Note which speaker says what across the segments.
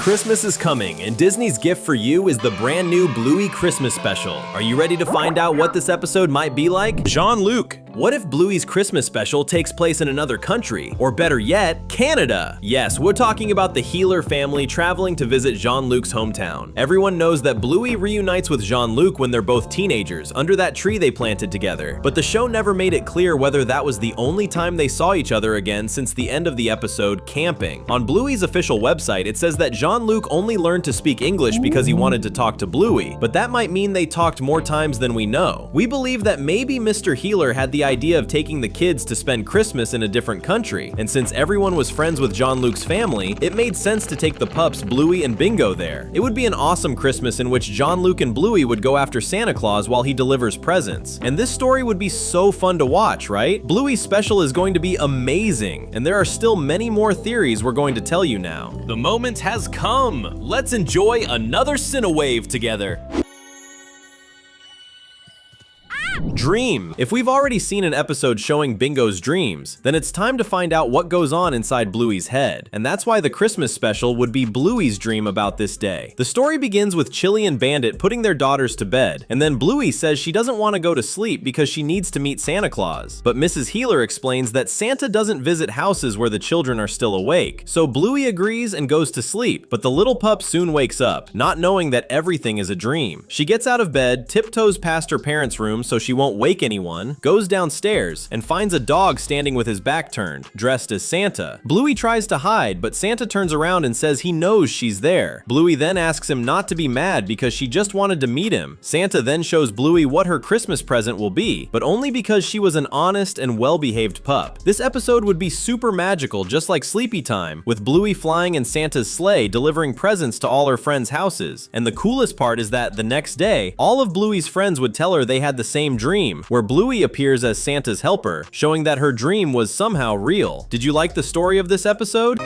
Speaker 1: Christmas is coming, and Disney's gift for you is the brand new Bluey Christmas special. Are you ready to find out what this episode might be like? Jean-Luc, what if Bluey's Christmas special takes place in another country? Or better yet, Canada? Yes, we're talking about the Heeler family traveling to visit Jean-Luc's hometown. Everyone knows that Bluey reunites with Jean-Luc when they're both teenagers, under that tree they planted together. But the show never made it clear whether that was the only time they saw each other again since the end of the episode, camping. On Bluey's official website, it says that Jean-Luc only learned to speak English because he wanted to talk to Bluey, but that might mean they talked more times than we know. We believe that maybe Mr. Heeler had the idea of taking the kids to spend Christmas in a different country, and since everyone was friends with Jean-Luc's family, it made sense to take the pups Bluey and Bingo there. It would be an awesome Christmas in which Jean-Luc and Bluey would go after Santa Claus while he delivers presents, and this story would be so fun to watch, right? Bluey's special is going to be amazing, and there are still many more theories we're going to tell you now. The moment has come! Let's enjoy another Cinewave together! Dream. If we've already seen an episode showing Bingo's dreams, then it's time to find out what goes on inside Bluey's head, and that's why the Christmas special would be Bluey's dream about this day. The story begins with Chili and Bandit putting their daughters to bed, and then Bluey says she doesn't want to go to sleep because she needs to meet Santa Claus. But Mrs. Heeler explains that Santa doesn't visit houses where the children are still awake, so Bluey agrees and goes to sleep, but the little pup soon wakes up, not knowing that everything is a dream. She gets out of bed, tiptoes past her parents' room so she won't wake anyone, goes downstairs, and finds a dog standing with his back turned, dressed as Santa. Bluey tries to hide, but Santa turns around and says he knows she's there. Bluey then asks him not to be mad because she just wanted to meet him. Santa then shows Bluey what her Christmas present will be, but only because she was an honest and well-behaved pup. This episode would be super magical, just like Sleepy Time, with Bluey flying in Santa's sleigh delivering presents to all her friends' houses. And the coolest part is that the next day, all of Bluey's friends would tell her they had the same dream, where Bluey appears as Santa's helper, showing that her dream was somehow real. Did you like the story of this episode?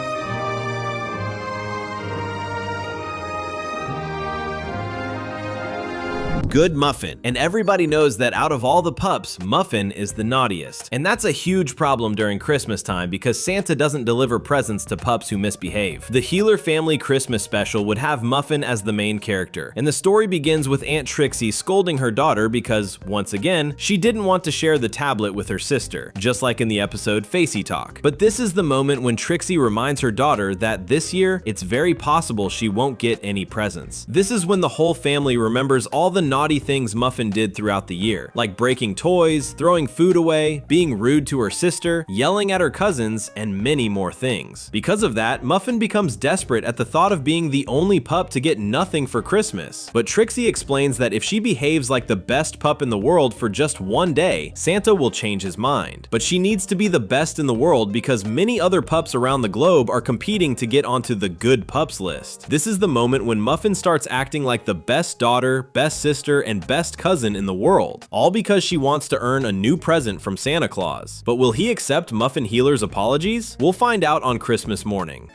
Speaker 1: Good Muffin. And everybody knows that out of all the pups, Muffin is the naughtiest. And that's a huge problem during Christmas time because Santa doesn't deliver presents to pups who misbehave. The Heeler family Christmas special would have Muffin as the main character. And the story begins with Aunt Trixie scolding her daughter because, once again, she didn't want to share the tablet with her sister, just like in the episode Facey Talk. But this is the moment when Trixie reminds her daughter that this year, it's very possible she won't get any presents. This is when the whole family remembers all the naughty things Muffin did throughout the year, like breaking toys, throwing food away, being rude to her sister, yelling at her cousins, and many more things. Because of that, Muffin becomes desperate at the thought of being the only pup to get nothing for Christmas. But Trixie explains that if she behaves like the best pup in the world for just one day, Santa will change his mind. But she needs to be the best in the world because many other pups around the globe are competing to get onto the good pups list. This is the moment when Muffin starts acting like the best daughter, best sister, and best cousin in the world, all because she wants to earn a new present from Santa Claus. But will he accept Muffin Heeler's apologies? We'll find out on Christmas morning.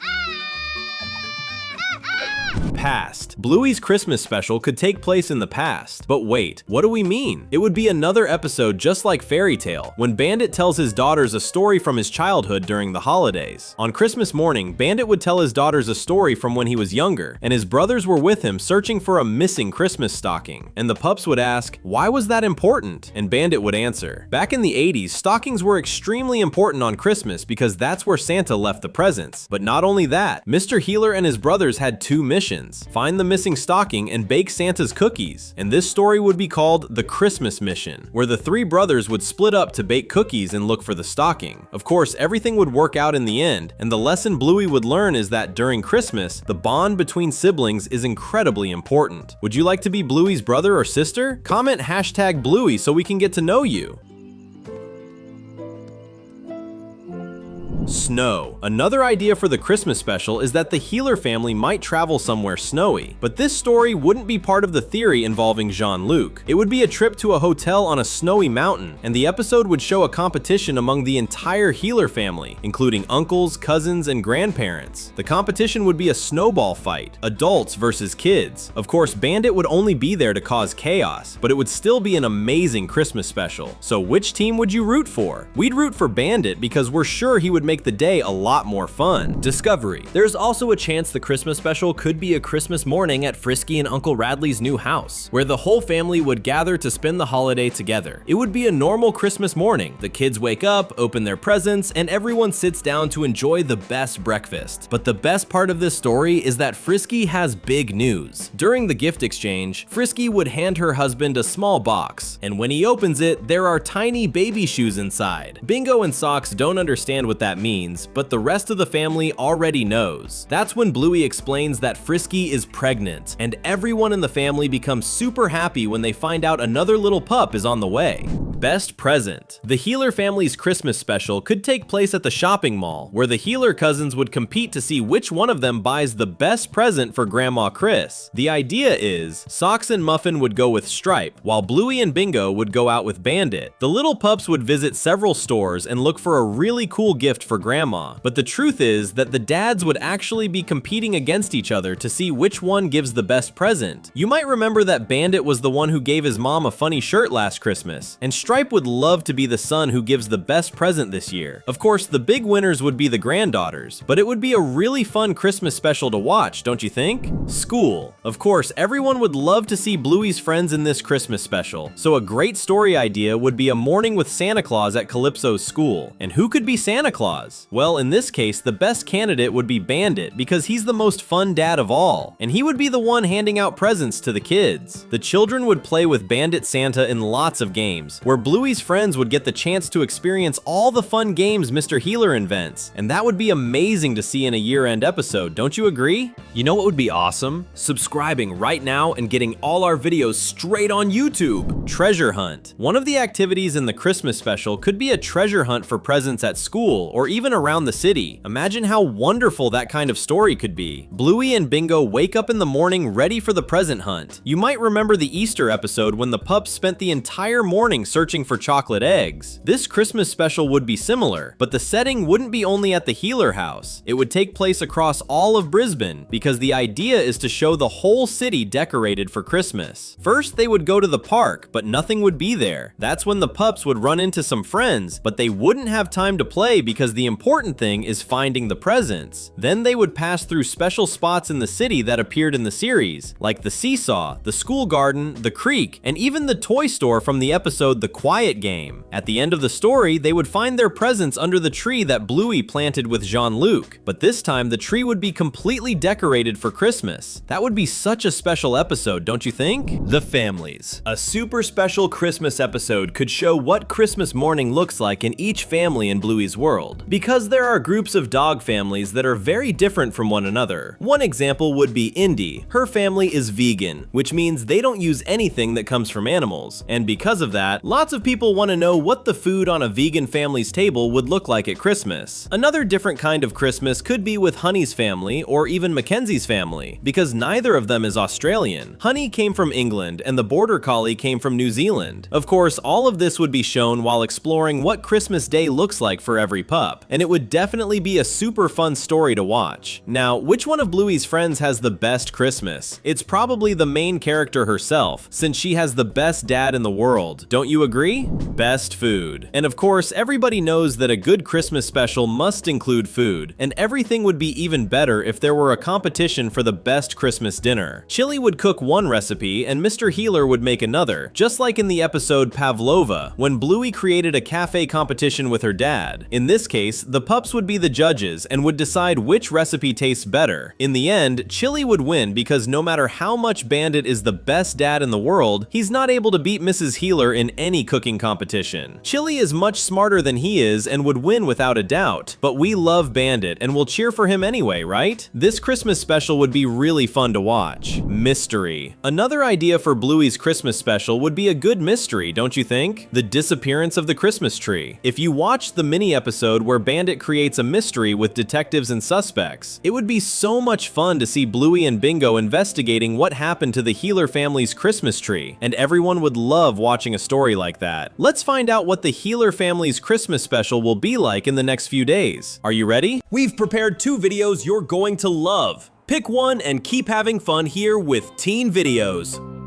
Speaker 1: Past. Bluey's Christmas special could take place in the past. But wait, what do we mean? It would be another episode just like Fairy Tale, when Bandit tells his daughters a story from his childhood during the holidays. On Christmas morning, Bandit would tell his daughters a story from when he was younger, and his brothers were with him searching for a missing Christmas stocking. And the pups would ask, "Why was that important?" And Bandit would answer, "Back in the 80s, stockings were extremely important on Christmas because that's where Santa left the presents. But not only that, Mr. Heeler and his brothers had two missions. Find the missing stocking and bake Santa's cookies. And this story would be called The Christmas Mission, where the three brothers would split up to bake cookies and look for the stocking. Of course, everything would work out in the end, and the lesson Bluey would learn is that during Christmas, the bond between siblings is incredibly important. Would you like to be Bluey's brother or sister? Comment #Bluey so we can get to know you. Snow. Another idea for the Christmas special is that the Heeler family might travel somewhere snowy, but this story wouldn't be part of the theory involving Jean-Luc. It would be a trip to a hotel on a snowy mountain, and the episode would show a competition among the entire Heeler family, including uncles, cousins, and grandparents. The competition would be a snowball fight, adults versus kids. Of course, Bandit would only be there to cause chaos, but it would still be an amazing Christmas special. So which team would you root for? We'd root for Bandit because we're sure he would make make the day a lot more fun. Discovery. There's also a chance the Christmas special could be a Christmas morning at Frisky and Uncle Radley's new house, where the whole family would gather to spend the holiday together. It would be a normal Christmas morning. The kids wake up, open their presents, and everyone sits down to enjoy the best breakfast. But the best part of this story is that Frisky has big news. During the gift exchange, Frisky would hand her husband a small box, and when he opens it, there are tiny baby shoes inside. Bingo and Socks don't understand what that means, but the rest of the family already knows. That's when Bluey explains that Frisky is pregnant, and everyone in the family becomes super happy when they find out another little pup is on the way. Best present. The Heeler family's Christmas special could take place at the shopping mall, where the Heeler cousins would compete to see which one of them buys the best present for Grandma Chris. The idea is, Socks and Muffin would go with Stripe, while Bluey and Bingo would go out with Bandit. The little pups would visit several stores and look for a really cool gift for Grandma, but the truth is that the dads would actually be competing against each other to see which one gives the best present. You might remember that Bandit was the one who gave his mom a funny shirt last Christmas, and Stripe would love to be the son who gives the best present this year. Of course, the big winners would be the granddaughters, but it would be a really fun Christmas special to watch, don't you think? School. Of course, everyone would love to see Bluey's friends in this Christmas special, so a great story idea would be a morning with Santa Claus at Calypso's school. And who could be Santa Claus? Well, in this case, the best candidate would be Bandit, because he's the most fun dad of all, and he would be the one handing out presents to the kids. The children would play with Bandit Santa in lots of games, where Bluey's friends would get the chance to experience all the fun games Mr. Heeler invents, and that would be amazing to see in a year-end episode, don't you agree? You know what would be awesome? Subscribing right now and getting all our videos straight on YouTube. Treasure hunt. One of the activities in the Christmas special could be a treasure hunt for presents at school or even around the city. Imagine how wonderful that kind of story could be. Bluey and Bingo wake up in the morning ready for the present hunt. You might remember the Easter episode when the pups spent the entire morning searching for chocolate eggs. This Christmas special would be similar, but the setting wouldn't be only at the Heeler house. It would take place across all of Brisbane, because the idea is to show the whole city decorated for Christmas. First, they would go to the park, but nothing would be there. That's when the pups would run into some friends, but they wouldn't have time to play because the important thing is finding the presents. Then they would pass through special spots in the city that appeared in the series, like the seesaw, the school garden, the creek, and even the toy store from the episode The Quiet Game. At the end of the story, they would find their presents under the tree that Bluey planted with Jean-Luc, but this time the tree would be completely decorated for Christmas. That would be such a special episode, don't you think? The Families. A super special Christmas episode could show what Christmas morning looks like in each family in Bluey's world, because there are groups of dog families that are very different from one another. One example would be Indy. Her family is vegan, which means they don't use anything that comes from animals, and because of that, lots of people want to know what the food on a vegan family's table would look like at Christmas. Another different kind of Christmas could be with Honey's family or even Mackenzie's family, because neither of them is Australian. Honey came from England and the Border Collie came from New Zealand. Of course, all of this would be shown while exploring what Christmas Day looks like for every pup, and it would definitely be a super fun story to watch. Now, which one of Bluey's friends has the best Christmas? It's probably the main character herself, since she has the best dad in the world. Don't you agree? Best food. And of course, everybody knows that a good Christmas special must include food, and everything would be even better if there were a competition for the best Christmas dinner. Chili would cook one recipe and Mr. Heeler would make another, just like in the episode Pavlova, when Bluey created a cafe competition with her dad. In this case, the pups would be the judges and would decide which recipe tastes better. In the end, Chili would win because no matter how much Bandit is the best dad in the world, he's not able to beat Mrs. Heeler in any cooking competition. Chili is much smarter than he is and would win without a doubt, but we love Bandit and will cheer for him anyway, right? This Christmas special would be really fun to watch. Mystery. Another idea for Bluey's Christmas special would be a good mystery, don't you think? The disappearance of the Christmas tree. If you watched the mini episode where Bandit creates a mystery with detectives and suspects, it would be so much fun to see Bluey and Bingo investigating what happened to the Heeler family's Christmas tree, and everyone would love watching a story like that. Let's find out what the Heeler family's Christmas special will be like in the next few days. Are you ready? We've prepared 2 videos you're going to love. Pick one and keep having fun here with Teen Videos.